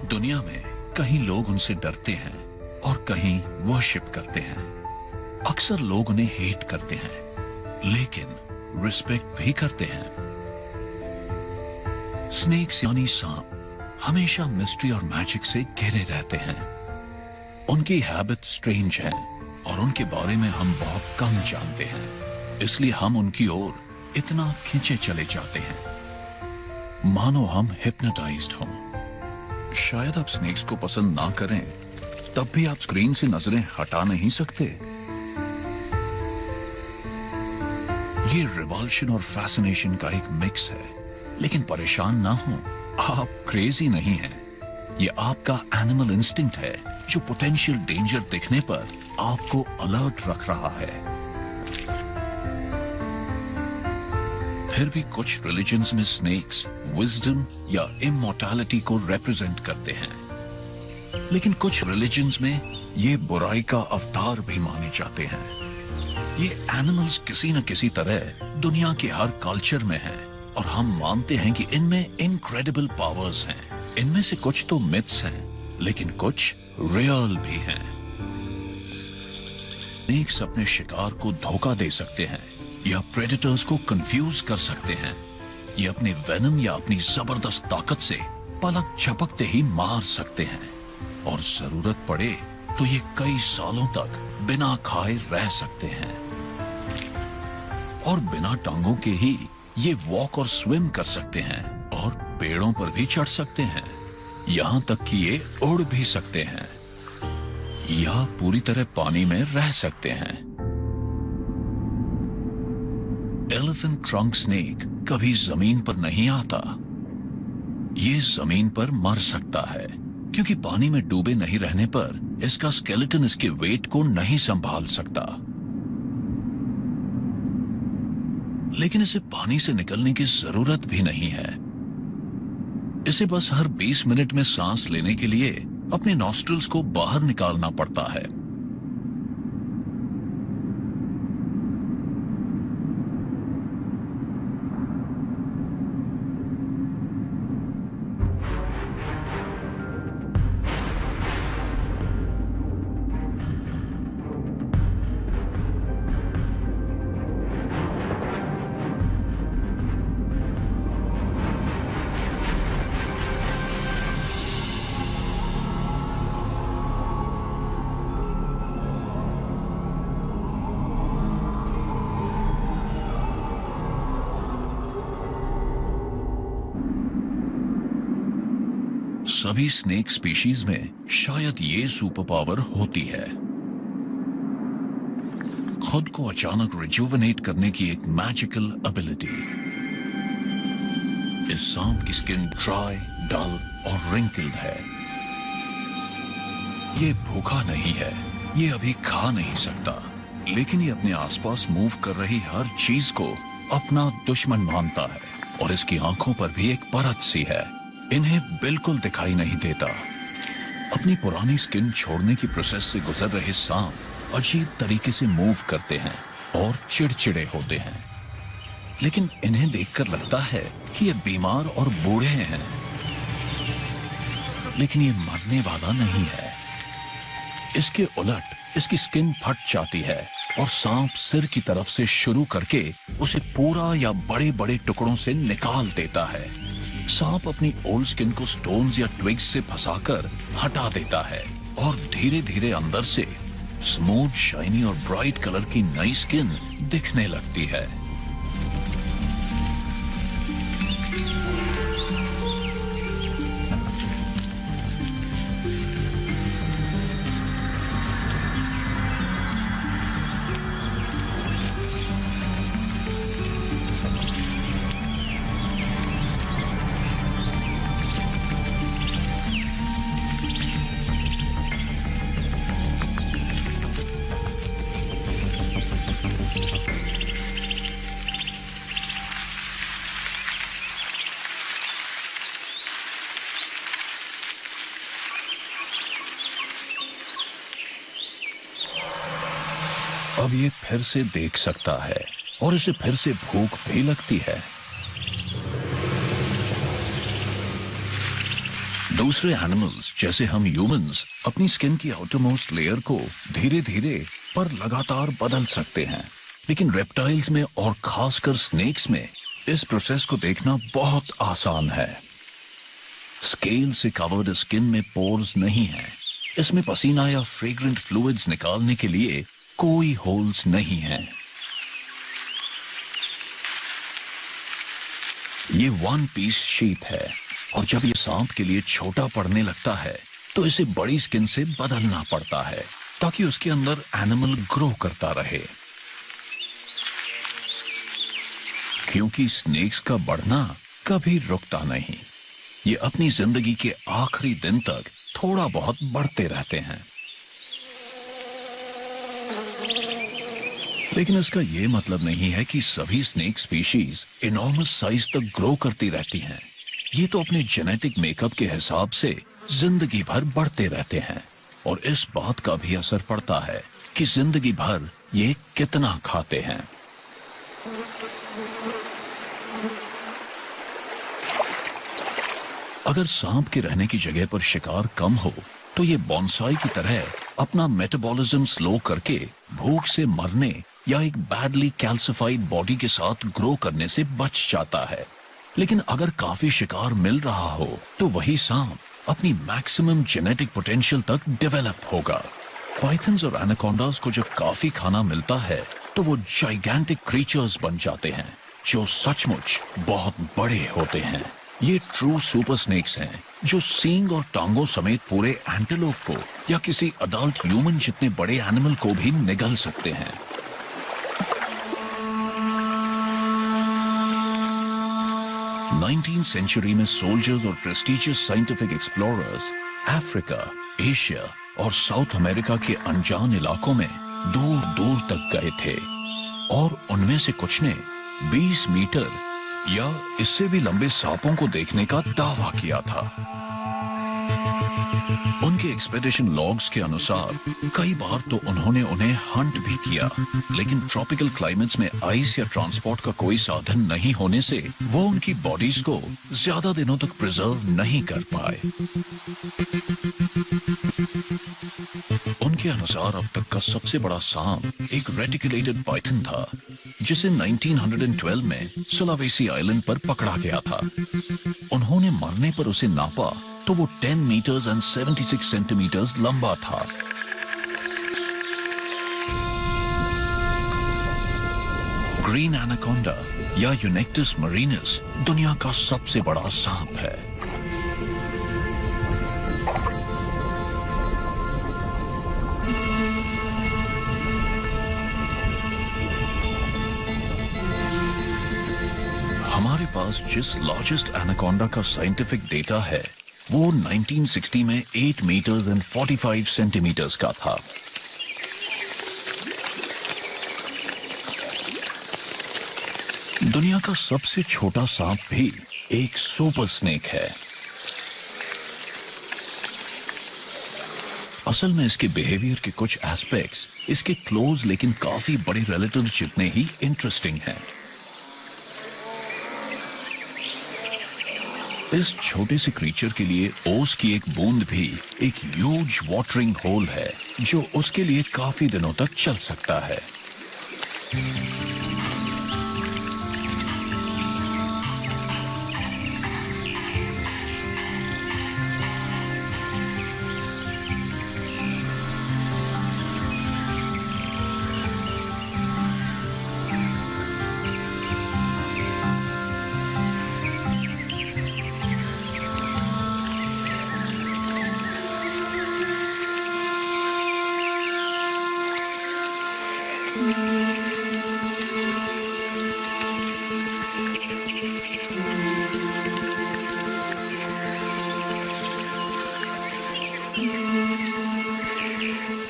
दुनिया में कहीं लोग उनसे डरते हैं और कहीं वर्शिप करते हैं। अक्सर लोग उन्हें हेट करते हैं लेकिन रिस्पेक्ट भी करते हैं। स्नेक्स यानी सांप हमेशा मिस्ट्री और मैजिक से घिरे रहते हैं। उनकी हैबिट स्ट्रेंज है और उनके बारे में हम बहुत कम जानते हैं, इसलिए हम उनकी ओर इतना खींचे चले जाते हैं मानो हम हिप्नोटाइज्ड हों। शायद आप स्नेक्स को पसंद ना करें, तब भी आप स्क्रीन से नजरें हटा नहीं सकते। ये रिवल्शन और फैसिनेशन का एक मिक्स है, लेकिन परेशान ना हो, आप क्रेजी नहीं हैं। ये आपका एनिमल इंस्टिंक्ट है जो पोटेंशियल डेंजर दिखने पर आपको अलर्ट रख रहा है। फिर भी कुछ रिलीजन्स में स्नेक्स विजडम या इमॉर्टैलिटी को रिप्रेजेंट करते हैं, लेकिन कुछ रिलीजन्स में ये बुराई का अवतार भी माने जाते हैं। ये एनिमल्स किसी न किसी तरह दुनिया के हर कल्चर में हैं और हम मानते हैं कि इनमें इनक्रेडिबल पावर्स हैं। इनमें से कुछ तो मिथ्स हैं, लेकिन कुछ रियल भी हैं। स्नेक्स अपने शिकार को धोखा दे सकते हैं या प्रेडेटर्स को कंफ्यूज कर सकते हैं। ये अपने वेनम या अपनी जबरदस्त ताकत से पलक झपकते ही मार सकते हैं और जरूरत पड़े तो ये कई सालों तक बिना खाए रह सकते हैं। और बिना टांगों के ही ये वॉक और स्विम कर सकते हैं और पेड़ों पर भी चढ़ सकते हैं, यहां तक कि ये उड़ भी सकते हैं या पूरी तरह पानी में रह सकते हैं। एलिफेंट ट्रंक स्नेक कभी जमीन पर नहीं आता। ये जमीन पर मर सकता है क्योंकि पानी में डूबे नहीं रहने पर इसका स्केलेटन इसके वेट को नहीं संभाल सकता। लेकिन इसे पानी से निकलने की जरूरत भी नहीं है। इसे बस हर 20 मिनट में सांस लेने के लिए अपने नॉस्ट्रिल्स को बाहर निकालना पड़ता है। सभी स्नेक स्पीशीज में शायद ये सुपर पावर होती है, खुद को अचानक रिजुवेनेट करने की एक मैजिकल एबिलिटी। इस सांप की स्किन ड्राई, डल और रिंकल्ड है। ये भूखा नहीं है, ये अभी खा नहीं सकता, लेकिन ये अपने आसपास मूव कर रही हर चीज को अपना दुश्मन मानता है और इसकी आंखों पर भी एक परत सी है, इन्हें बिल्कुल दिखाई नहीं देता। अपनी पुरानी स्किन छोड़ने की प्रोसेस से गुजर रहे सांप अजीब तरीके से मूव करते हैं और चिड़चिड़े होते हैं, लेकिन इन्हें देखकर लगता है कि ये बीमार और बूढ़े हैं। लेकिन ये मरने वाला नहीं है। इसके उलट इसकी स्किन फट जाती है और सांप सिर की तरफ से शुरू करके उसे पूरा या बड़े बड़े टुकड़ों से निकाल देता है। सांप अपनी ओल्ड स्किन को स्टोन्स या ट्विग्स से फंसाकर हटा देता है और धीरे धीरे अंदर से स्मूथ, शाइनी और ब्राइट कलर की नई स्किन दिखने लगती है। अब ये फिर से देख सकता है और इसे फिर से भूख भी लगती है। दूसरे एनिमल्स जैसे हम ह्यूमंस अपनी स्किन की आउटरमोस्ट लेयर को धीरे धीरे पर लगातार बदल सकते हैं, लेकिन रेप्टाइल्स में और खासकर स्नेक्स में इस प्रोसेस को देखना बहुत आसान है। स्केल से कवर्ड स्किन में पोर्स नहीं है। इसमें पसीना या फ्रेग्रेंट फ्लूइड्स निकालने के लिए कोई होल्स नहीं है। ये वन पीस शीट है और जब ये सांप के लिए छोटा पड़ने लगता है तो इसे बड़ी स्किन से बदलना पड़ता है ताकि उसके अंदर एनिमल ग्रो करता रहे। क्योंकि स्नेक्स का बढ़ना कभी रुकता नहीं, ये अपनी जिंदगी के आखिरी दिन तक थोड़ा बहुत बढ़ते रहते हैं। लेकिन इसका यह मतलब नहीं है कि सभी स्नेक स्पीशीज इनॉर्मस साइज तक ग्रो करती रहती हैं। ये तो अपने जेनेटिक मेकअप के हिसाब से जिंदगी भर बढ़ते रहते हैं और इस बात का भी असर पड़ता है कि जिंदगी भर ये कितना खाते हैं। अगर सांप के रहने की जगह पर शिकार कम हो तो ये बॉन्साई की तरह अपना मेटाबॉलिज्म स्लो करके भूख से मरने या एक बैडली कैल्सिफाइड बॉडी के साथ ग्रो करने से बच जाता है। लेकिन अगर काफी शिकार मिल रहा हो तो वही सांप अपनी मैक्सिमम जेनेटिक पोटेंशियल तक डेवलप होगा। पाइथन्स और एनाकोंडास को जब काफी खाना मिलता है तो वो जाइगेंटिक क्रीचर्स बन जाते हैं जो सचमुच बहुत बड़े होते हैं। ये ट्रू सुपर स्नेक्स हैं जो सींग और टांगों समेत पूरे एंटेलोप को या किसी अडल्ट ह्यूमन जितने बड़े एनिमल को भी निगल सकते हैं। 19th सेंचुरी में सोल्जर्स और prestigious scientific explorers Africa, Asia और साउथ अमेरिका के अनजान इलाकों में दूर दूर तक गए थे और उनमें से कुछ ने 20 मीटर या इससे भी लंबे सांपों को देखने का दावा किया था। उनके एक्सपेडिशन लॉग्स के अनुसार कई बार तो उन्होंने उन्हें हंट भी किया, लेकिन ट्रॉपिकल क्लाइमेट्स में आइस या ट्रांसपोर्ट का कोई साधन नहीं होने से वो उनकी बॉडीज को ज्यादा दिनों तक प्रिजर्व नहीं कर पाए। उनके अनुसार अब तक का सबसे बड़ा सांप एक रेटिकुलेटेड पाइथन था जिसे 1912 में सुलावेसी आइलैंड पर पकड़ा गया था। उन्होंने मरने पर उसे नापा तो वो 10 मीटर्स एंड 76 सेंटीमीटर्स लंबा था। ग्रीन एनाकोंडा या यूनेक्टिस मरीनस दुनिया का सबसे बड़ा सांप है। हमारे पास जिस लार्जेस्ट एनाकोंडा का साइंटिफिक डेटा है वो 1960 में 8 मीटर्स एंड 45 सेंटीमीटर्स का था। दुनिया का सबसे छोटा सांप भी एक सुपर स्नेक है। असल में इसके बिहेवियर के कुछ एस्पेक्ट्स इसके क्लोज लेकिन काफी बड़े रिलेटिव जितने ही इंटरेस्टिंग हैं। इस छोटे से क्रीचर के लिए ओस की एक बूंद भी एक ह्यूज वाटरिंग होल है जो उसके लिए काफी दिनों तक चल सकता है।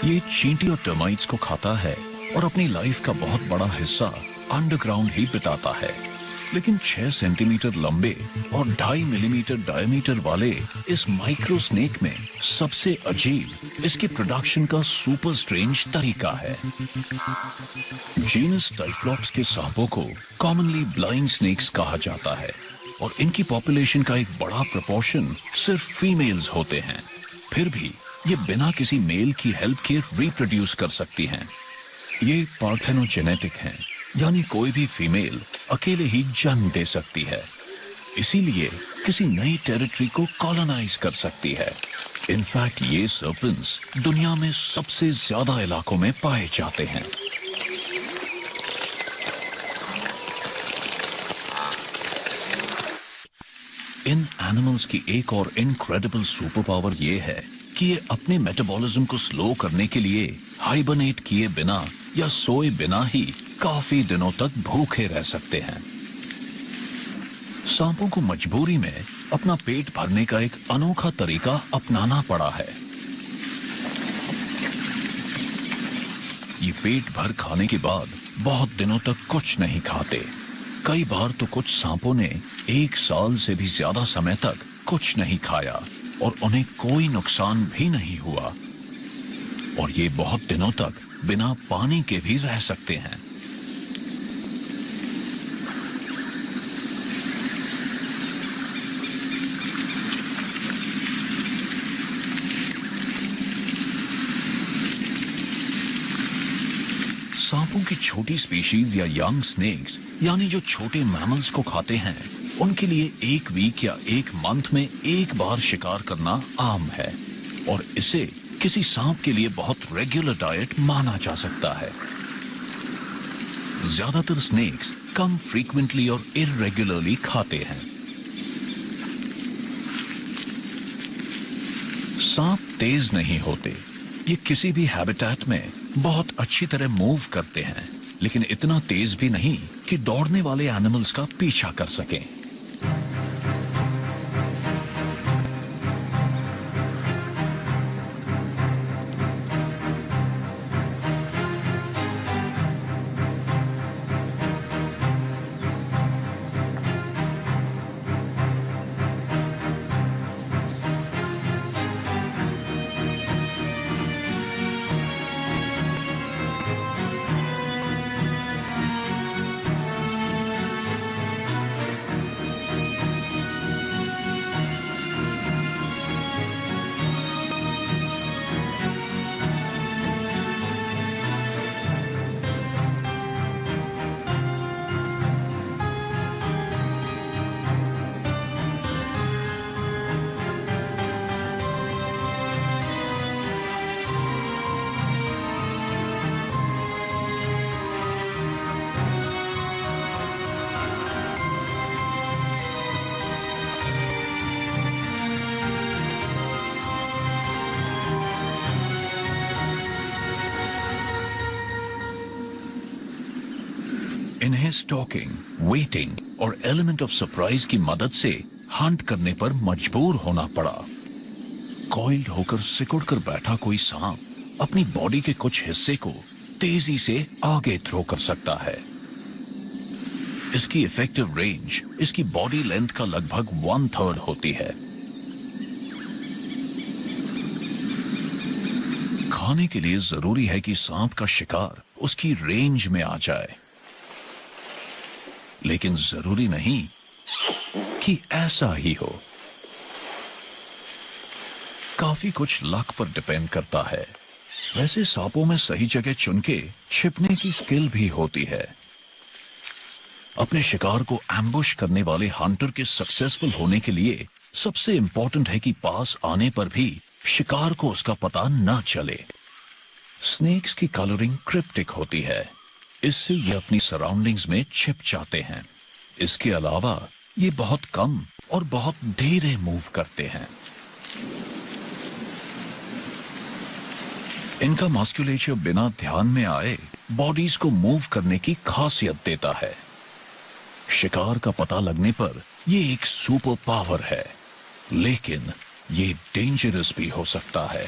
ये चींटी और टर्माइट्स को खाता है और अपनी लाइफ का बहुत बड़ा हिस्सा अंडरग्राउंड ही बिताता है। लेकिन 6 सेंटीमीटर लंबे और 2.5 मिलीमीटर डायमीटर वाले इस माइक्रो स्नेक में सबसे अजीब इसके प्रोडक्शन का सुपर स्ट्रेंज तरीका है। जीनस टाइफ्लॉप्स के सांपों को कॉमनली ब्लाइंड स्नेक्स कहा जाता है और इनकी पॉपुलेशन का एक बड़ा प्रोपोर्शन सिर्फ फीमेल्स होते हैं। फिर भी ये बिना किसी मेल की हेल्प के रिप्रोड्यूस कर सकती हैं। ये पार्थेनोजेनेटिक हैं, यानी कोई भी फीमेल अकेले ही जन्म दे सकती है, इसीलिए किसी नई टेरिटरी को कॉलोनाइज कर सकती है। इनफैक्ट ये सर्पेंट्स दुनिया में सबसे ज्यादा इलाकों में पाए जाते हैं। इन एनिमल्स की एक और इनक्रेडिबल सुपर पावर ये है कि ये अपने मेटाबॉलिज्म को स्लो करने के लिए हाइबरनेट किए बिना या सोए बिना ही काफी दिनों तक भूखे रह सकते हैं। सांपों को मजबूरी में अपना पेट भरने का एक अनोखा तरीका अपनाना पड़ा है। ये पेट भर खाने के बाद बहुत दिनों तक कुछ नहीं खाते। कई बार तो कुछ सांपों ने 1 साल से भी ज्यादा समय तक कुछ नहीं खाया और उन्हें कोई नुकसान भी नहीं हुआ। और ये बहुत दिनों तक बिना पानी के भी रह सकते हैं। सांपों की छोटी स्पीशीज या यंग स्नेक्स, यानी जो छोटे मैमल्स को खाते हैं, उनके लिए 1 वीक या 1 मंथ में एक बार शिकार करना आम है और इसे किसी सांप के लिए बहुत रेगुलर डाइट माना जा सकता है। ज्यादातर स्नेक्स कम फ्रीक्वेंटली और इररेगुलरली खाते हैं। सांप तेज नहीं होते, ये किसी भी हैबिटेट में बहुत अच्छी तरह मूव करते हैं, लेकिन इतना तेज भी नहीं कि दौड़ने वाले एनिमल्स का पीछा कर सकें। इन्हें स्टॉकिंग, वेटिंग और एलिमेंट ऑफ सरप्राइज की मदद से हंट करने पर मजबूर होना पड़ा। कॉइल्ड होकर सिकुड़कर बैठा कोई सांप अपनी बॉडी के कुछ हिस्से को तेजी से आगे थ्रो कर सकता है। इसकी इफेक्टिव रेंज इसकी बॉडी लेंथ का लगभग 1/3 होती है। खाने के लिए जरूरी है कि सांप का शिकार उसकी रेंज में आ जाए, लेकिन जरूरी नहीं कि ऐसा ही हो। काफी कुछ लक पर डिपेंड करता है। वैसे सांपों में सही जगह चुन के छिपने की स्किल भी होती है। अपने शिकार को एम्बुश करने वाले हंटर के सक्सेसफुल होने के लिए सबसे इंपॉर्टेंट है कि पास आने पर भी शिकार को उसका पता न चले। स्नेक्स की कलरिंग क्रिप्टिक होती है, इससे ये अपनी सराउंडिंग्स में छिप जाते हैं। इसके अलावा ये बहुत कम और बहुत धीरे मूव करते हैं। इनका मस्कुलेचर बिना ध्यान में आए बॉडीज को मूव करने की खासियत देता है। शिकार का पता लगने पर ये एक सुपर पावर है, लेकिन ये डेंजरस भी हो सकता है।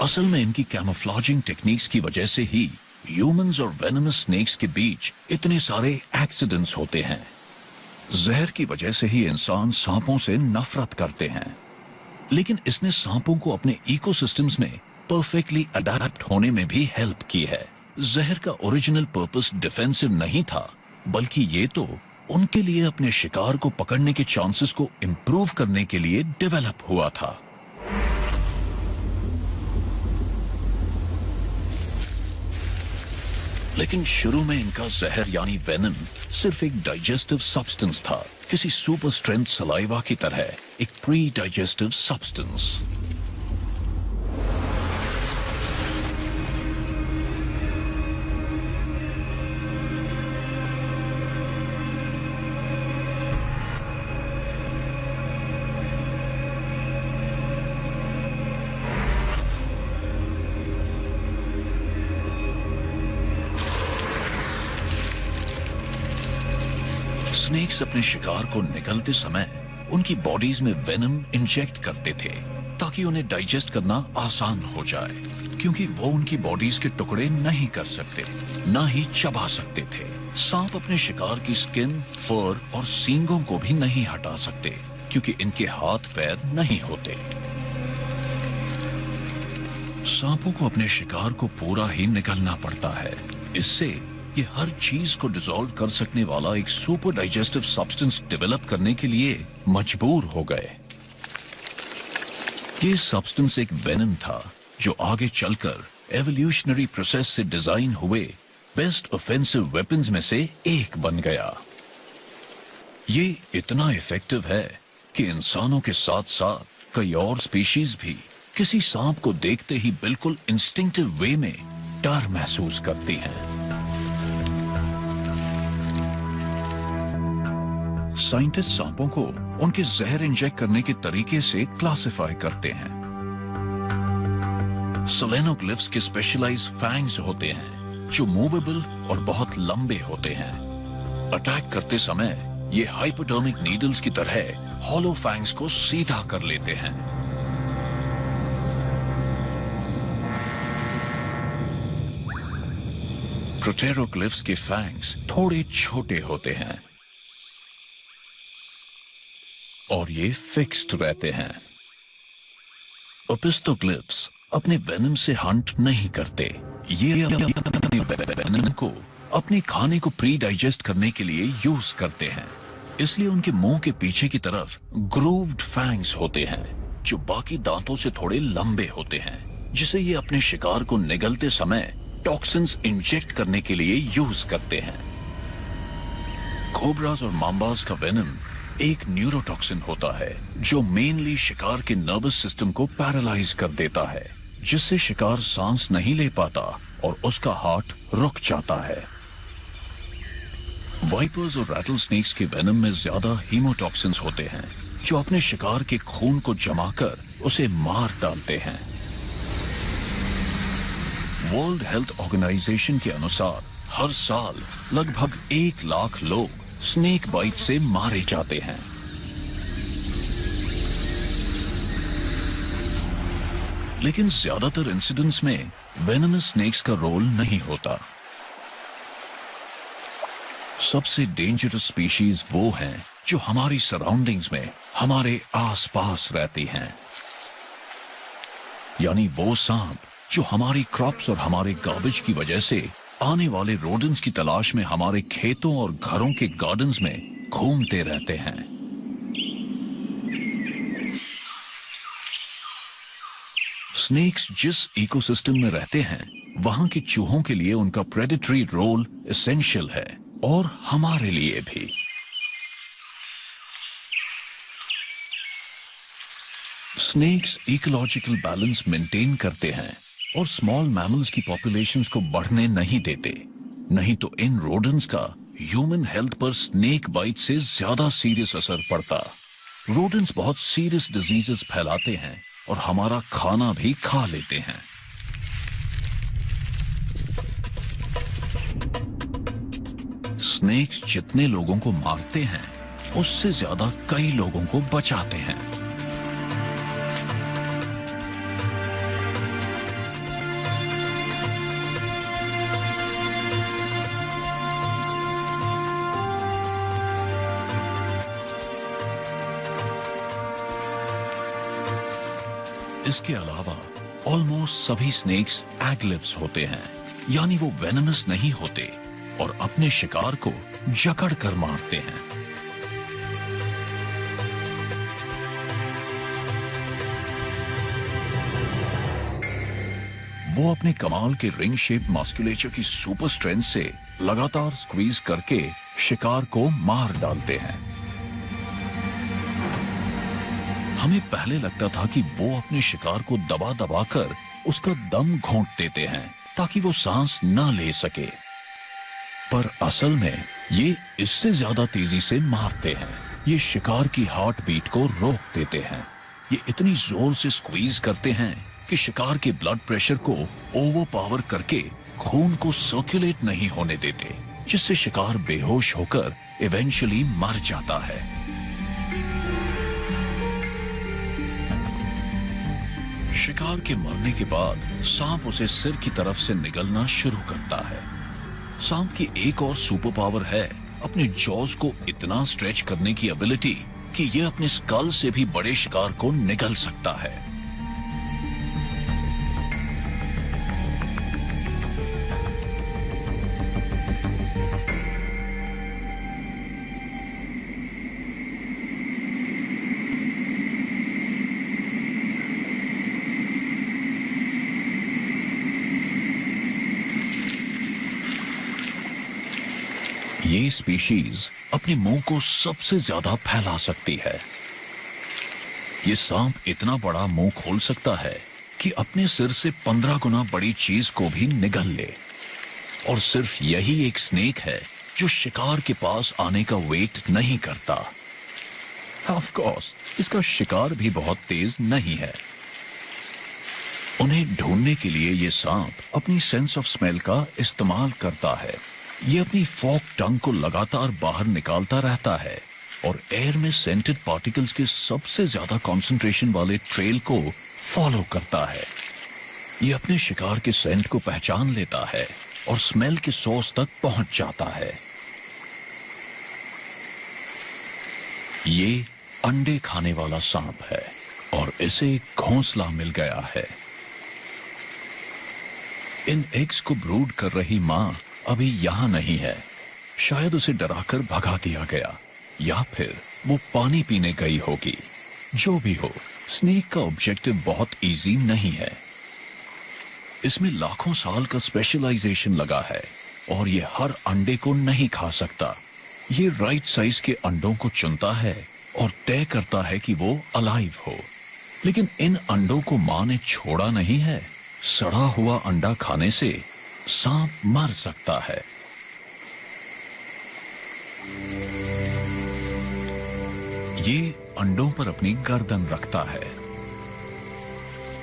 असल में इनकी कैमोफ्लेजिंग टेक्निक्स की वजह से ही ह्यूमंस और वेनमस स्नेक्स के बीच इतने सारे एक्सीडेंट्स होते हैं। जहर की वजह से ही इंसान सांपों से नफरत करते हैं, लेकिन इसने सांपों को अपने इकोसिस्टम्स में परफेक्टली अडैप्ट होने में भी हेल्प की है। जहर का ओरिजिनल पर्पस डिफेंसिव नहीं था, बल्कि ये तो उनके लिए अपने शिकार को पकड़ने के चांसेस को इंप्रूव करने के लिए डेवलप हुआ था। लेकिन शुरू में इनका जहर यानी वेनम सिर्फ एक डाइजेस्टिव सब्सटेंस था, किसी सुपर स्ट्रेंथ सलाइवा की तरह, एक प्री डाइजेस्टिव सब्सटेंस। स्नेक्स अपने शिकार को निगलते समय उनकी बॉडीज में वेनम इंजेक्ट करते थे ताकि उन्हें डाइजेस्ट करना आसान हो जाए, क्योंकि वो उनकी बॉडीज के टुकड़े नहीं कर सकते, ना ही चबा सकते थे। सांप अपने शिकार की स्किन, फर और सींगों को भी नहीं हटा सकते, क्योंकि इनके हाथ पैर नहीं होते। सांपों को अपने शिकार को पूरा ही निगलना पड़ता है। इससे ये हर चीज को डिसॉल्व कर सकने वाला एक सुपर डाइजेस्टिव सब्सटेंस डेवलप करने के लिए मजबूर हो गए। ये सब्सटेंस एक वेनम था जो आगे चलकर एवोल्यूशनरी प्रोसेस से डिजाइन हुए बेस्ट ऑफेंसिव वेपन्स में से एक बन गया। ये इतना इफेक्टिव है कि इंसानों के साथ साथ कई और स्पीशीज भी किसी सांप को देखते ही बिल्कुल इंस्टिंक्टिव वे में डर महसूस करती हैं। साइंटिस्ट सांपों को उनके जहर इंजेक्ट करने के तरीके से क्लासिफाई करते हैं। सोलेनोग्लिफ्स के स्पेशलाइज्ड फैंग्स होते हैं जो मूवेबल और बहुत लंबे होते हैं। अटैक करते समय ये हाइपोडर्मिक नीडल्स की तरह हॉलो फैंग्स को सीधा कर लेते हैं। प्रोटेरोग्लिफ्स के फैंग्स थोड़े छोटे होते हैं और ये फिक्स्ड रहते हैं। ओपिस्टोग्लिफ्स अपने वेनम से हंट नहीं करते, ये अपने वेनम को अपने खाने को प्री डाइजेस्ट करने के लिए यूज करते हैं। इसलिए उनके मुंह के पीछे की तरफ ग्रूव्ड फैंग्स होते हैं जो बाकी दांतों से थोड़े लंबे होते हैं, जिसे ये अपने शिकार को निगलते समय टॉक्सिन्स इंजेक्ट करने के लिए यूज करते हैं। कोबरास और मांबास का वेनम एक न्यूरोटॉक्सिन होता है जो मेनली शिकार के नर्वस सिस्टम को पैरालाइज कर देता है, जिससे शिकार सांस नहीं ले पाता और उसका हार्ट रुक जाता है। वाइपर्स और रैटल स्नेक्स के वेनम में ज्यादा हीमोटॉक्सिन्स होते हैं जो अपने शिकार के खून को जमाकर उसे मार डालते हैं। वर्ल्ड हेल्थ ऑर्गेनाइजेशन के अनुसार हर साल लगभग 1 लाख लोग स्नेक बाइट से मारे जाते हैं। लेकिन ज्यादातर इंसिडेंट्स में वेनमस स्नेक्स का रोल नहीं होता। सबसे डेंजरस स्पीशीज वो हैं जो हमारी सराउंडिंग्स में, हमारे आसपास रहती हैं, यानी वो सांप जो हमारी क्रॉप्स और हमारे गार्बेज की वजह से आने वाले रोडेंट्स की तलाश में हमारे खेतों और घरों के गार्डन्स में घूमते रहते हैं। स्नेक्स जिस इकोसिस्टम में रहते हैं वहां के चूहों के लिए उनका प्रेडेटरी रोल एसेंशियल है, और हमारे लिए भी। स्नेक्स इकोलॉजिकल बैलेंस मेंटेन करते हैं और स्मॉल मैमल्स की पॉपुलेशंस को बढ़ने नहीं देते, नहीं तो इन रोडेंट्स का ह्यूमन हेल्थ पर स्नेक बाइट से ज्यादा सीरियस असर पड़ता। रोडेंट्स बहुत सीरियस डिजीजेस फैलाते हैं और हमारा खाना भी खा लेते हैं। स्नेक्स जितने लोगों को मारते हैं उससे ज्यादा कई लोगों को बचाते हैं। इसके अलावा ऑलमोस्ट सभी स्नेक्स एगलिव्स होते हैं, यानी वो वेनमस नहीं होते, और अपने शिकार को जकड़ कर मारते हैं। वो अपने कमाल के रिंग शेप मस्कुलेचर की सुपर स्ट्रेंथ से लगातार स्क्वीज करके शिकार को मार डालते हैं। हमें पहले लगता था कि वो अपने शिकार को दबा दबा कर उसका दम घोंट देते हैं ताकि वो सांस न ले सके, पर असल में ये इससे ज्यादा तेजी से मारते हैं। ये शिकार की हार्ट बीट को रोक देते हैं। ये इतनी जोर से स्क्वीज करते हैं कि शिकार के ब्लड प्रेशर को ओवरपावर करके खून को सर्कुलेट नहीं होने देते, जिससे शिकार बेहोश होकर इवेंचुअली मर जाता है। शिकार के मरने के बाद सांप उसे सिर की तरफ से निगलना शुरू करता है। सांप की एक और सुपर पावर है अपने जॉज को इतना स्ट्रेच करने की एबिलिटी कि यह अपने स्कल से भी बड़े शिकार को निगल सकता है। ये स्पीशीज अपने मुंह को सबसे ज्यादा फैला सकती है। ये सांप इतना बड़ा मुंह खोल सकता है कि अपने सिर से 15 गुना बड़ी चीज को भी निगल ले। और सिर्फ यही एक स्नेक है जो शिकार के पास आने का वेट नहीं करता। ऑफ कोर्स, इसका शिकार भी बहुत तेज नहीं है। उन्हें ढूंढने के लिए ये सांप अपनी सेंस ऑफ स्मेल का इस्तेमाल करता है। ये अपनी फॉक टंग को लगातार बाहर निकालता रहता है और एयर में सेंटेड पार्टिकल्स के सबसे ज्यादा कंसंट्रेशन वाले ट्रेल को फॉलो करता है। ये अपने शिकार के सेंट को पहचान लेता है और स्मेल के सोर्स तक पहुंच जाता है। ये अंडे खाने वाला सांप है और इसे एक घोंसला मिल गया है। इन एग्स को ब्रूड कर रही मां अभी यहां नहीं है। शायद उसे डराकर भगा दिया गया या फिर वो पानी पीने गई होगी। जो भी हो, स्नेक का ऑब्जेक्टिव बहुत इजी नहीं है। इसमें लाखों साल का स्पेशलाइजेशन लगा है और ये हर अंडे को नहीं खा सकता। ये राइट साइज के अंडों को चुनता है और तय करता है कि वो अलाइव हो। लेकिन इन अंडों को मां ने छोड़ा नहीं है। सड़ा हुआ अंडा खाने से सांप मर सकता है। ये अंडों पर अपनी गर्दन रखता है।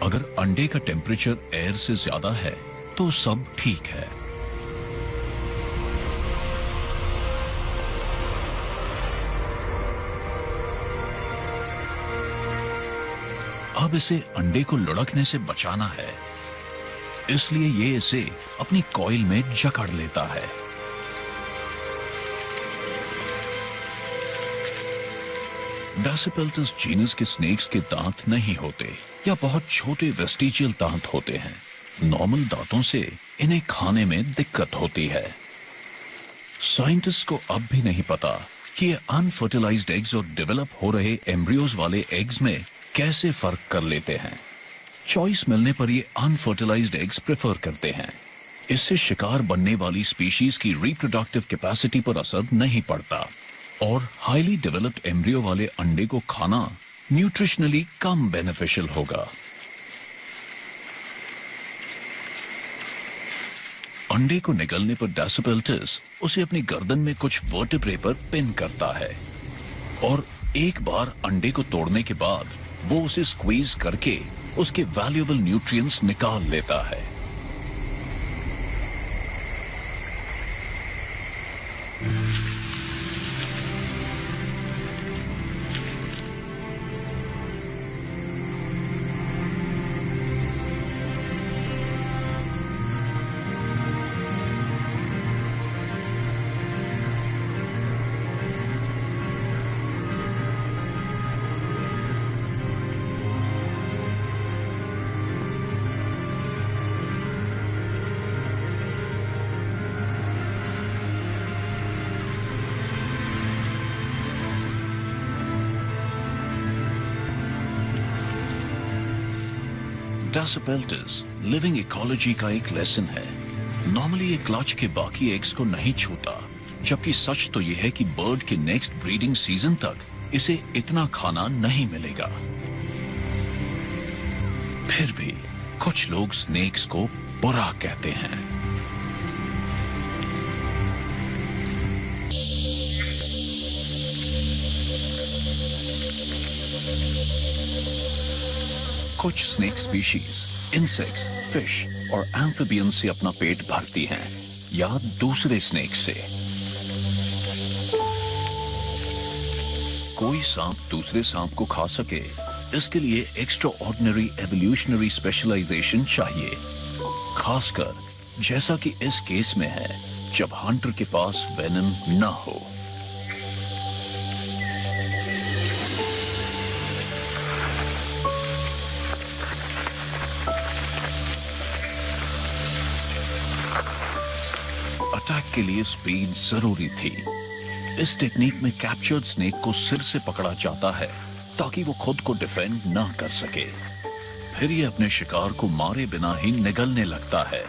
अगर अंडे का टेम्परेचर एयर से ज्यादा है तो सब ठीक है। अब इसे अंडे को लुढ़कने से बचाना है, इसलिए ये इसे अपनी कॉइल में जकड़ लेता है। डासिपेल्टस जीनस के स्नेक्स के दांत नहीं होते या बहुत छोटे वेस्टिजियल दांत होते हैं। नॉर्मल दांतों से इन्हें खाने में दिक्कत होती है। साइंटिस्ट को अब भी नहीं पता कि ये अनफर्टिलाइज्ड एग्स और डेवलप हो रहे एम्ब्रियोज वाले एग्स में कैसे फर्क कर लेते हैं। चॉइस मिलने पर ये अनफर्टिलाइज्ड एग्स प्रेफर करते हैं। इससे शिकार बनने वाली स्पीशीज की रिप्रोडक्टिव कैपेसिटी पर असर नहीं पड़ता और हाईली डेवलप्ड एम्ब्रियो वाले अंडे को खाना न्यूट्रिशनली कम बेनिफिशियल होगा। अंडे को निगलने पर डासिपेल्टस उसे अपनी गर्दन में कुछ वर्टेब्रे पर पिन करता है और एक बार अंडे को तोड़ने के बाद वो उसे स्क्वीज करके उसके वैल्यूएबल न्यूट्रिएंट्स निकाल लेता है। Dasypeltis लिविंग इकोलॉजी का एक लेसन है। नॉर्मली ये क्लच के बाकी एग्स को नहीं छूता, जबकि सच तो ये है कि बर्ड के नेक्स्ट ब्रीडिंग सीजन तक इसे इतना खाना नहीं मिलेगा। फिर भी कुछ लोग स्नेक्स को बुरा कहते हैं। कुछ स्नेक स्पीशीज इंसेक्ट्स, फिश और एम्फिबियन से अपना पेट भरती हैं या दूसरे स्नेक से। कोई सांप दूसरे सांप को खा सके, इसके लिए एक्स्ट्रा ऑर्डिनरी एवोल्यूशनरी स्पेशलाइजेशन चाहिए, खासकर जैसा कि इस केस में है जब हंटर के पास वेनम ना हो। अटैक के लिए स्पीड जरूरी थी। इस टेक्निक में कैप्चर्ड स्नेक को सिर से पकड़ा जाता है ताकि वो खुद को डिफेंड ना कर सके। फिर ये अपने शिकार को मारे बिना ही निगलने लगता है।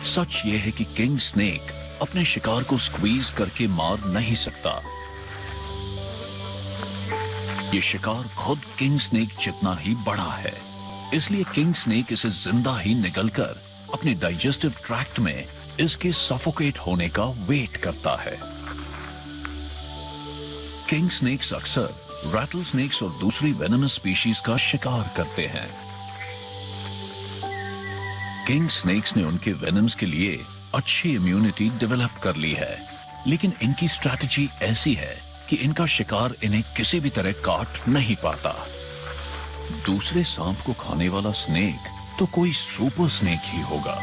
सच ये है कि किंग स्नेक अपने शिकार को स्क्वीज करके मार नहीं सकता। ये शिकार खुद किंग स्नेक जितना ही बड़ा है, इसलिए किंग स्नेक इसे जिंदा ही निगलकर अपने डाइजेस्टिव ट्रैक्ट में इसके सफोकेट होने का वेट करता है। किंग स्नेक्स अक्सर रैटल स्नेक्स और दूसरी वेनमस स्पीशीज का शिकार करते हैं। किंग स्नेक्स ने उनके वेनम्स के लिए अच्छी इम्यूनिटी डेवलप कर ली है, लेकिन इनकी स्ट्रैटेजी ऐसी है कि इनका शिकार इन्हें किसी भी तरह काट नहीं पाता। दूसरे सांप को खाने वाला स्नेक तो कोई सुपर स्नेक ही होगा।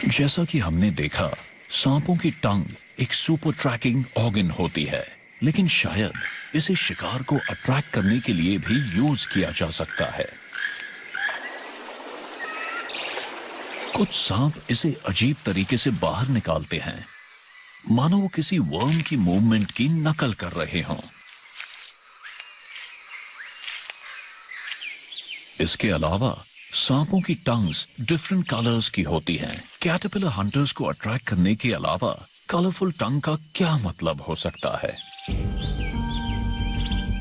जैसा कि हमने देखा, सांपों की टंग एक सुपर ट्रैकिंग ऑर्गन होती है, लेकिन शायद इसे शिकार को अट्रैक्ट करने के लिए भी यूज किया जा सकता है। कुछ सांप इसे अजीब तरीके से बाहर निकालते हैं, मानो वो किसी वर्म की मूवमेंट की नकल कर रहे हों। इसके अलावा सांपों की टंग्स डिफरेंट कलर्स की होती हैं। कैटरपिलर हंटर्स को अट्रैक्ट करने के अलावा कलरफुल टंग का क्या मतलब हो सकता है?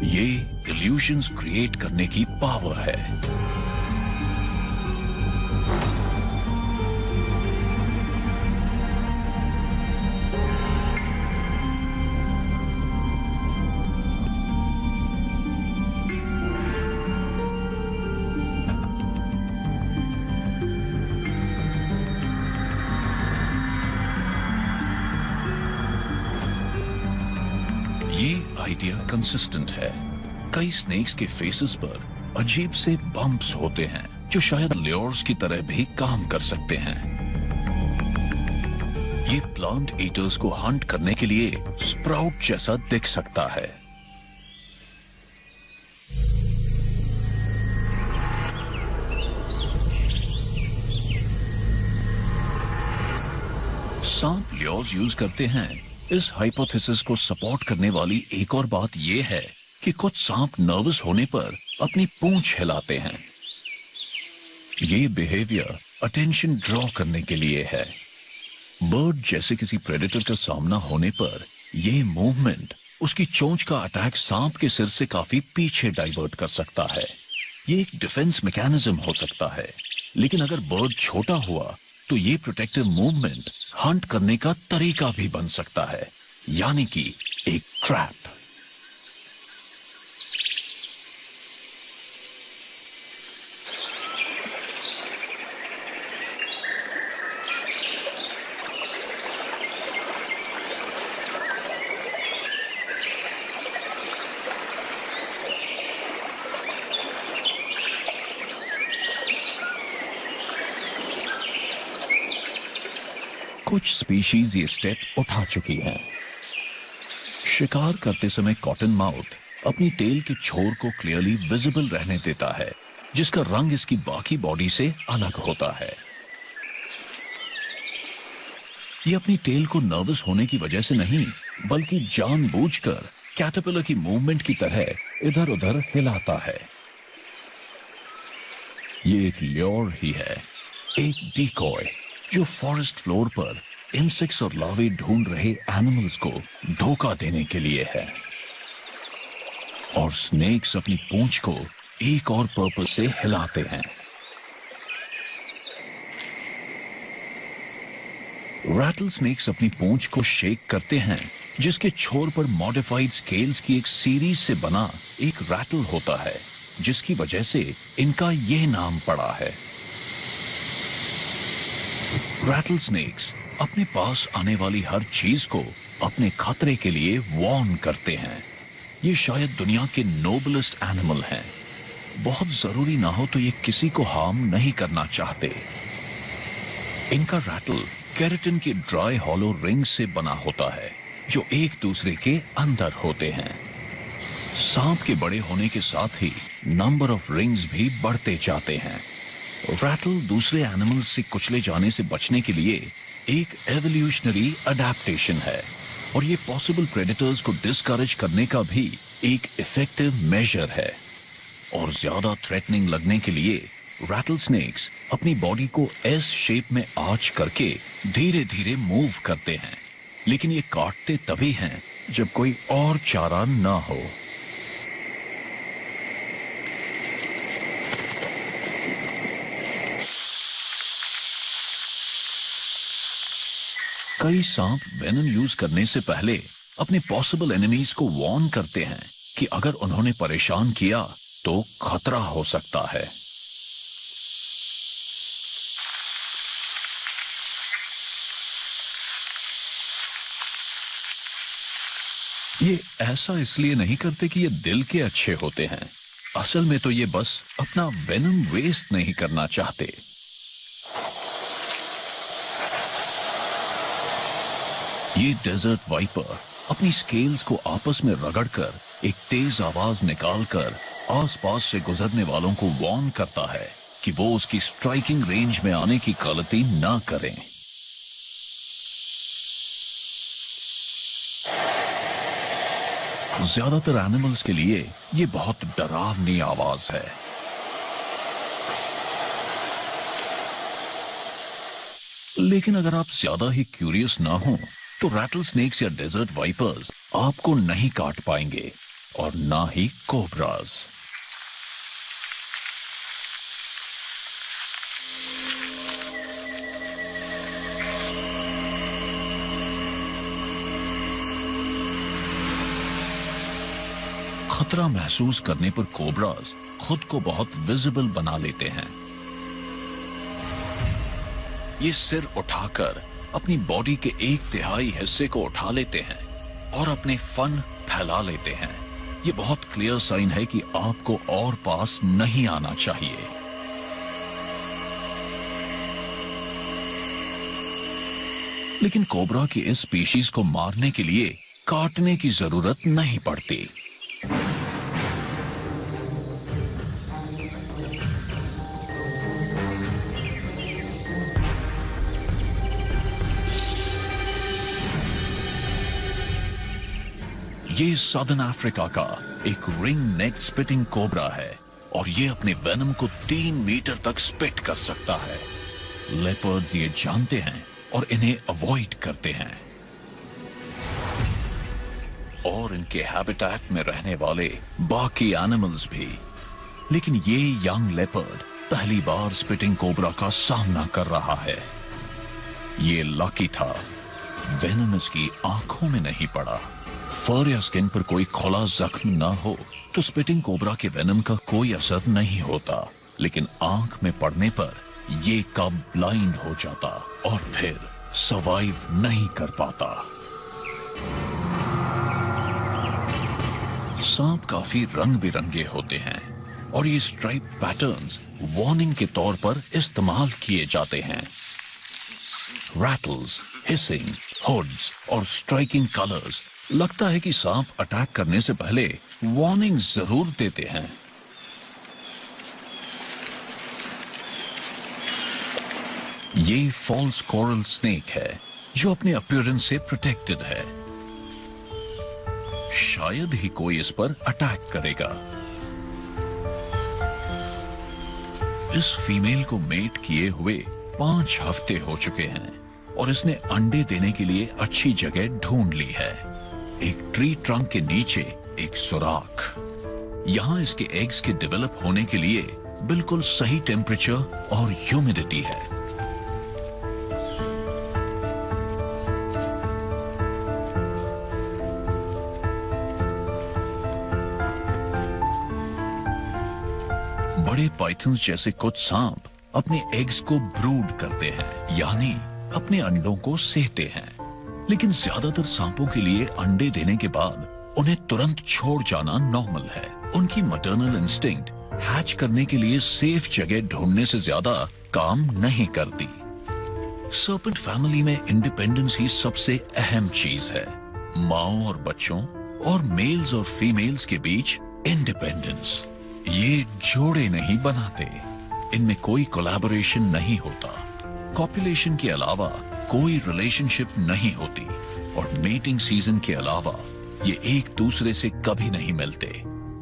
ये इल्यूजन्स क्रिएट करने की पावर है। आइडिया कंसिस्टेंट है। कई स्नेक्स के फेसेस पर अजीब से बम्प्स होते हैं जो शायद ल्योर्स की तरह भी काम कर सकते हैं। ये प्लांट ईटर्स को हंट करने के लिए स्प्राउट जैसा दिख सकता है। सांप ल्योर्स यूज करते हैं। इस हाइपोथेसिस को सपोर्ट करने वाली एक और बात यह है कि कुछ सांप नर्वस होने पर अपनी पूंछ हिलाते हैं। ये बिहेवियर अटेंशन ड्रॉ करने के लिए है। बर्ड जैसे किसी प्रेडेटर का सामना होने पर ये मूवमेंट उसकी चोंच का अटैक सांप के सिर से काफी पीछे डाइवर्ट कर सकता है। ये एक डिफेंस मैकेनिज्म हो सकता है, लेकिन अगर बर्ड छोटा हुआ तो ये प्रोटेक्टिव मूवमेंट हंट करने का तरीका भी बन सकता है, यानी कि एक ट्रैप। कुछ स्पीशीज ये स्टेप उठा चुकी हैं। शिकार करते समय कॉटन माउथ अपनी टेल के छोर को क्लियरली विजिबल रहने देता है, जिसका रंग इसकी बाकी बॉडी से अलग होता है। ये अपनी टेल को नर्वस होने की वजह से नहीं, बल्कि जानबूझकर कैटरपिलर की मूवमेंट की तरह इधर उधर हिलाता है। ये एक ल्योर ही है, एक डिकॉय जो फॉरेस्ट फ्लोर पर इंसेक्ट्स और लार्वे ढूंढ रहे एनिमल्स को धोखा देने के लिए है। और स्नेक्स अपनी पूंछ को एक और पर्पस से हिलाते हैं। रैटल स्नेक्स अपनी पूंछ को शेक करते हैं, जिसके छोर पर मॉडिफाइड स्केल्स की एक सीरीज से बना एक रैटल होता है, जिसकी वजह से इनका यह नाम पड़ा है। रैटल स्नेक्स अपने पास आने वाली हर चीज को अपने खतरे के लिए वार्न करते हैं। ये शायद दुनिया के नोबलेस्ट एनिमल हैं। बहुत जरूरी ना हो तो ये किसी को हार्म नहीं करना चाहते। इनका रैटल केराटिन के ड्राई हॉलो रिंग से बना होता है, जो एक दूसरे के अंदर होते हैं। सांप के बड़े होने के साथ ही नंबर ऑफ रिंग्स भी बढ़ते जाते हैं। रैटल दूसरे एनिमल्स से कुचले जाने से बचने के लिए एक एवोल्यूशनरी अडेप्टेशन है, और ये पॉसिबल प्रेडेटर्स को डिस्करेज करने का भी एक इफेक्टिव मेजर है। और ज्यादा थ्रेटनिंग लगने के लिए रैटल स्नेक्स अपनी बॉडी को एस शेप में आर्च करके धीरे धीरे मूव करते हैं, लेकिन ये काटते तभी हैं जब कोई और चारा ना हो। कई सांप वेनम यूज करने से पहले अपने पॉसिबल एनिमीज को वार्न करते हैं कि अगर उन्होंने परेशान किया तो खतरा हो सकता है। ये ऐसा इसलिए नहीं करते कि ये दिल के अच्छे होते हैं। असल में तो ये बस अपना वेनम वेस्ट नहीं करना चाहते। ये डेजर्ट वाइपर अपनी स्केल्स को आपस में रगड़कर एक तेज आवाज निकालकर आसपास से गुजरने वालों को वार्न करता है कि वो उसकी स्ट्राइकिंग रेंज में आने की गलती ना करें। ज्यादातर एनिमल्स के लिए ये बहुत डरावनी आवाज है। लेकिन अगर आप ज्यादा ही क्यूरियस ना हो तो रैटल स्नेक्स या डेजर्ट वाइपर्स आपको नहीं काट पाएंगे, और ना ही कोबराज। खतरा महसूस करने पर कोबराज खुद को बहुत विजिबल बना लेते हैं। ये सिर उठाकर अपनी बॉडी के 1/3 हिस्से को उठा लेते हैं और अपने फन फैला लेते हैं। ये बहुत क्लियर साइन है कि आपको और पास नहीं आना चाहिए। लेकिन कोबरा की इस स्पीशीज को मारने के लिए काटने की जरूरत नहीं पड़ती। ये साउदर्न अफ्रीका का एक रिंग नेक स्पिटिंग कोबरा है, और ये अपने वेनम को 3 मीटर तक स्पिट कर सकता है। लेपर्ड्स ये जानते हैं और इन्हें अवॉइड करते हैं, और इनके हैबिटेट में रहने वाले बाकी एनिमल्स भी। लेकिन ये यंग लेपर्ड पहली बार स्पिटिंग कोबरा का सामना कर रहा है। ये लकी था, वेनम इसकी आंखों में नहीं पड़ा। फर या स्किन पर कोई खुला जख्म ना हो तो स्पिटिंग कोबरा के वेनम का कोई असर नहीं होता, लेकिन आंख में पड़ने पर ये कब ब्लाइंड हो जाता और फिर सर्वाइव नहीं कर पाता। सांप काफी रंग बिरंगे होते हैं, और ये स्ट्राइप पैटर्न्स वार्निंग के तौर पर इस्तेमाल किए जाते हैं। रैटल्स हिसिंग, हुड्स और स्ट्राइकिंग कलर्स। लगता है कि सांप अटैक करने से पहले वार्निंग जरूर देते हैं। ये फॉल्स कोरल स्नेक है जो अपने अपीयरेंस से प्रोटेक्टेड है। शायद ही कोई इस पर अटैक करेगा। इस फीमेल को मेट किए हुए 5 हफ्ते हो चुके हैं और इसने अंडे देने के लिए अच्छी जगह ढूंढ ली है। एक ट्री ट्रंक के नीचे एक सुराख। यहां इसके एग्स के डेवलप होने के लिए बिल्कुल सही टेम्परेचर और ह्यूमिडिटी है। बड़े पाइथन्स जैसे कुछ सांप अपने एग्स को ब्रूड करते हैं, यानी अपने अंडों को सेहते हैं। लेकिन ज्यादातर सांपों के लिए अंडे देने के बाद उन्हें तुरंत छोड़ जाना नॉर्मल है। उनकी मैटरनल इंस्टिंक्ट हैच करने के लिए सेफ जगह ढूंढने से ज्यादा काम नहीं करती। सर्पेंट फैमिली में इंडिपेंडेंस ही सबसे अहम चीज है। माओ और बच्चों और मेल्स और फीमेल्स के बीच इंडिपेंडेंस। ये जोड़े नहीं बनाते, इनमें कोई कोलैबोरेशन नहीं होता, कॉपुलेशन के अलावा कोई रिलेशनशिप नहीं होती और मेटिंग सीजन के अलावा ये एक दूसरे से कभी नहीं मिलते।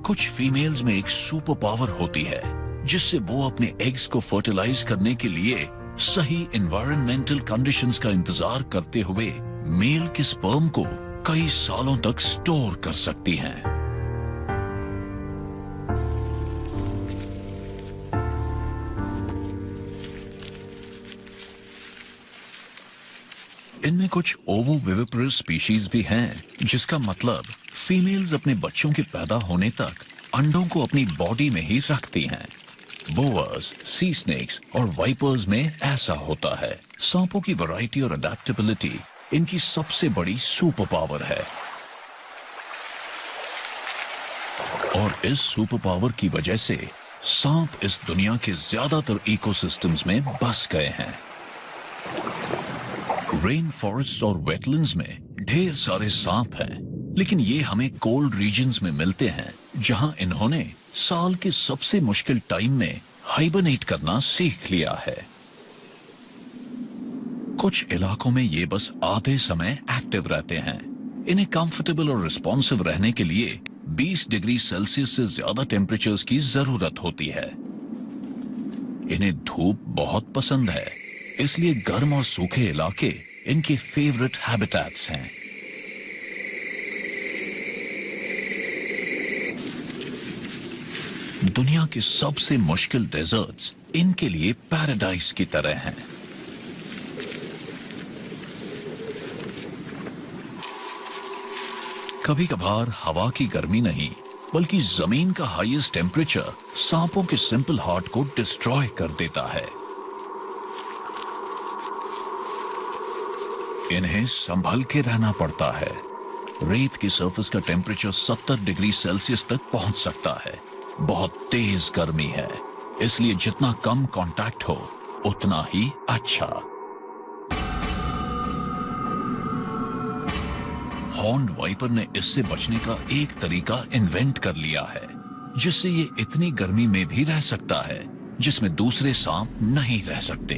कुछ फीमेल्स में एक सुपर पावर होती है जिससे वो अपने एग्स को फर्टिलाइज करने के लिए सही एनवायरमेंटल कंडीशंस का इंतजार करते हुए मेल के स्पर्म को कई सालों तक स्टोर कर सकती हैं। इनमें कुछ ओवोविविपरस स्पीशीज भी हैं, जिसका मतलब फीमेल्स अपने बच्चों के पैदा होने तक अंडों को अपनी बॉडी में ही रखती हैं। बोअर्स, सी स्नेक्स और वाइपर्स में ऐसा होता है। सांपों की वैरायटी और अडेप्टेबिलिटी इनकी सबसे बड़ी सुपर पावर है और इस सुपर पावर की वजह से सांप इस दुनिया के ज्यादातर इकोसिस्टम्स में बस गए हैं। रेन फॉरेस्ट और वेटलैंड्स में ढेर सारे सांप हैं, लेकिन ये हमें कोल्ड रीजन्स में मिलते हैं जहां इन्होंने साल के सबसे मुश्किल टाइम में हाइबरनेट करना सीख लिया है। कुछ इलाकों में ये बस आधे समय एक्टिव रहते हैं। इन्हें कंफर्टेबल और रिस्पॉन्सिव रहने के लिए 20 डिग्री सेल्सियस से ज्यादा टेम्परेचर्स की जरूरत होती है। इन्हें धूप बहुत पसंद है, इसलिए गर्म और सूखे इलाके इनके फेवरेट हैबिटेट्स हैं। दुनिया के सबसे मुश्किल डेजर्ट्स इनके लिए पैराडाइज की तरह हैं। कभी कभार हवा की गर्मी नहीं, बल्कि जमीन का हाईएस्ट टेम्परेचर सांपों के सिंपल हार्ट को डिस्ट्रॉय कर देता है। इन्हें संभल के रहना पड़ता है। रेत की सरफेस का टेम्परेचर 70 डिग्री सेल्सियस तक पहुंच सकता है। बहुत तेज गर्मी है, इसलिए जितना कम कांटेक्ट हो उतना ही अच्छा। हॉर्न्ड वाइपर ने इससे बचने का एक तरीका इन्वेंट कर लिया है, जिससे ये इतनी गर्मी में भी रह सकता है जिसमें दूसरे सांप नहीं रह सकते।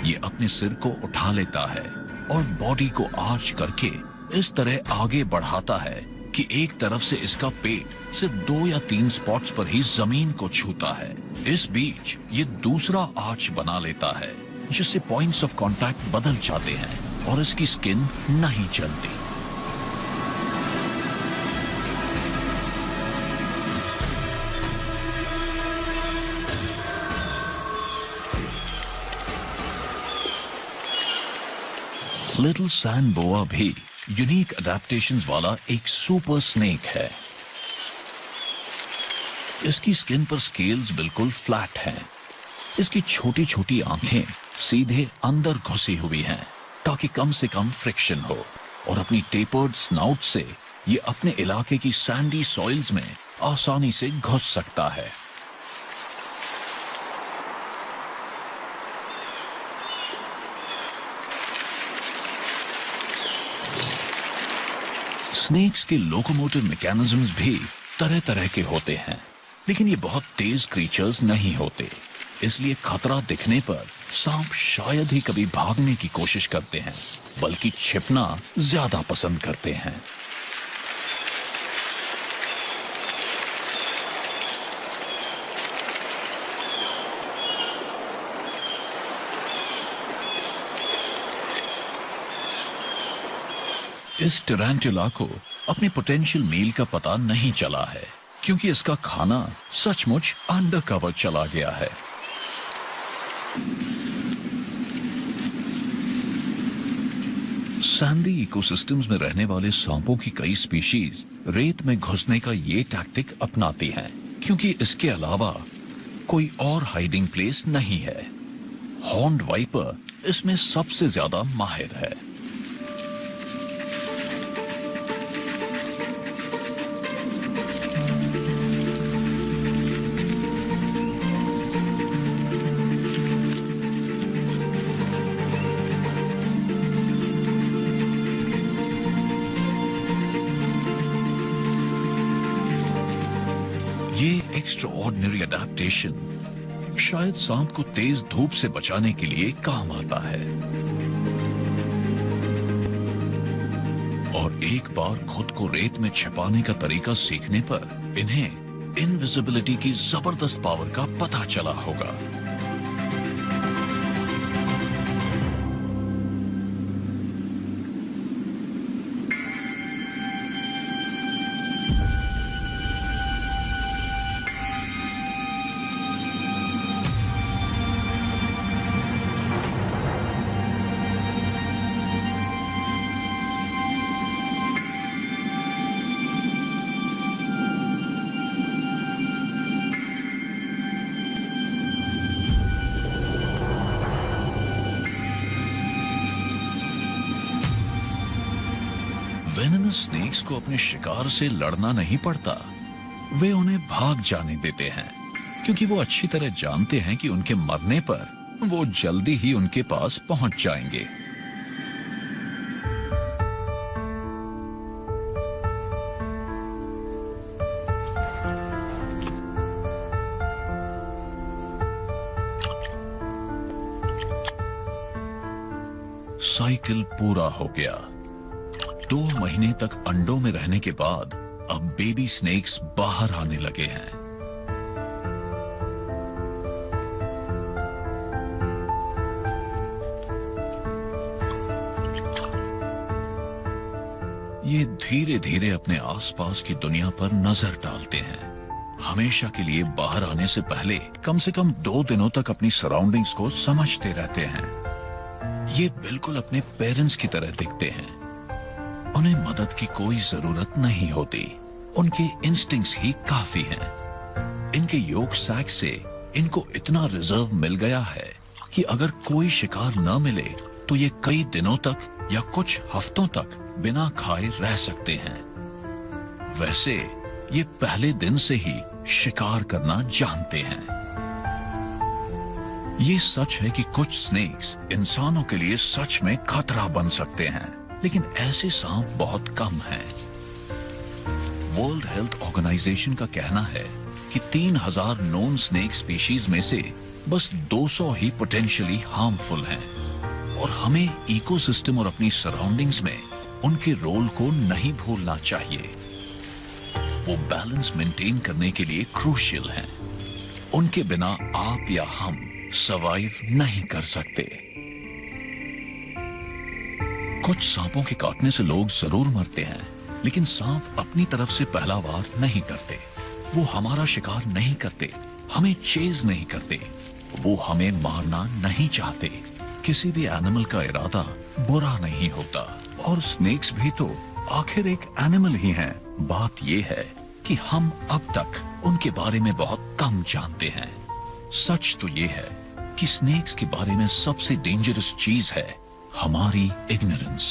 ये अपने सिर को उठा लेता है और बॉडी को आर्च करके इस तरह आगे बढ़ाता है कि एक तरफ से इसका पेट सिर्फ 2 या 3 स्पॉट्स पर ही जमीन को छूता है। इस बीच ये दूसरा आर्च बना लेता है, जिससे पॉइंट्स ऑफ कांटेक्ट बदल जाते हैं और इसकी स्किन नहीं चलती। लिटिल सैंड बोआ भी यूनिक अडेप्टेशंस वाला एक सुपर स्नेक है। इसकी स्किन पर स्केल्स बिल्कुल फ्लैट हैं। इसकी छोटी छोटी आंखें सीधे अंदर घुसी हुई हैं ताकि कम से कम फ्रिक्शन हो, और अपनी टेपर्ड स्नाउट से ये अपने इलाके की सैंडी सॉइल्स में आसानी से घुस सकता है। स्नेक्स के लोकोमोटिव मैकेनिज्म्स भी तरह तरह के होते हैं, लेकिन ये बहुत तेज क्रीचर्स नहीं होते। इसलिए खतरा दिखने पर सांप शायद ही कभी भागने की कोशिश करते हैं, बल्कि छिपना ज्यादा पसंद करते हैं। इस टेरेंटुला को अपनी पोटेंशियल मील का पता नहीं चला है, क्योंकि इसका खाना सचमुच अंडरकवर चला गया है। सैंडी इकोसिस्टम्स में रहने वाले सांपों की कई स्पीशीज रेत में घुसने का ये टैक्टिक अपनाती हैं, क्योंकि इसके अलावा कोई और हाइडिंग प्लेस नहीं है। हॉर्न्ड वाइपर इसमें सबसे ज्यादा माहिर है। ये एक्स्ट्राऑर्डिनरी अडैप्टेशन शायद सांप को तेज धूप से बचाने के लिए काम आता है। और एक बार खुद को रेत में छिपाने का तरीका सीखने पर इन्हें इनविजिबिलिटी की जबरदस्त पावर का पता चला होगा। वेनमस स्नेक्स को अपने शिकार से लड़ना नहीं पड़ता, वे उन्हें भाग जाने देते हैं, क्योंकि वो अच्छी तरह जानते हैं कि उनके मरने पर वो जल्दी ही उनके पास पहुंच जाएंगे। साइकिल पूरा हो गया। 2 महीने तक अंडों में रहने के बाद अब बेबी स्नेक्स बाहर आने लगे हैं। ये धीरे धीरे अपने आसपास की दुनिया पर नजर डालते हैं। हमेशा के लिए बाहर आने से पहले कम से कम 2 दिनों तक अपनी सराउंडिंग्स को समझते रहते हैं। ये बिल्कुल अपने पेरेंट्स की तरह दिखते हैं। उन्हें मदद की कोई जरूरत नहीं होती, उनके इंस्टिंक्ट्स ही काफी हैं। इनके योक सैक से इनको इतना रिजर्व मिल गया है कि अगर कोई शिकार न मिले तो ये कई दिनों तक या कुछ हफ्तों तक बिना खाए रह सकते हैं। वैसे ये पहले दिन से ही शिकार करना जानते हैं। ये सच है कि कुछ स्नेक्स इंसानों के लिए सच में खतरा बन सकते हैं, लेकिन ऐसे सांप बहुत कम हैं। वर्ल्ड हेल्थ ऑर्गेनाइजेशन का कहना है कि 3000 नोन स्नेक स्पीशीज में से बस 200 ही पोटेंशियली हार्मफुल हैं, और हमें इकोसिस्टम और अपनी सराउंडिंग्स में उनके रोल को नहीं भूलना चाहिए। वो बैलेंस मेंटेन करने के लिए क्रूशियल हैं। उनके बिना आप या हम सर्वाइव नहीं कर सकते। कुछ सांपों के काटने से लोग जरूर मरते हैं, लेकिन सांप अपनी तरफ से पहला वार नहीं करते। वो हमारा शिकार नहीं करते, हमें चेज नहीं करते, वो हमें मारना नहीं चाहते। किसी भी एनिमल का इरादा बुरा नहीं होता, और स्नेक्स भी तो आखिर एक एनिमल ही हैं। बात ये है कि हम अब तक उनके बारे में बहुत कम जानते हैं। सच तो ये है कि स्नेक्स के बारे में सबसे डेंजरस चीज है हमारी इग्नोरेंस।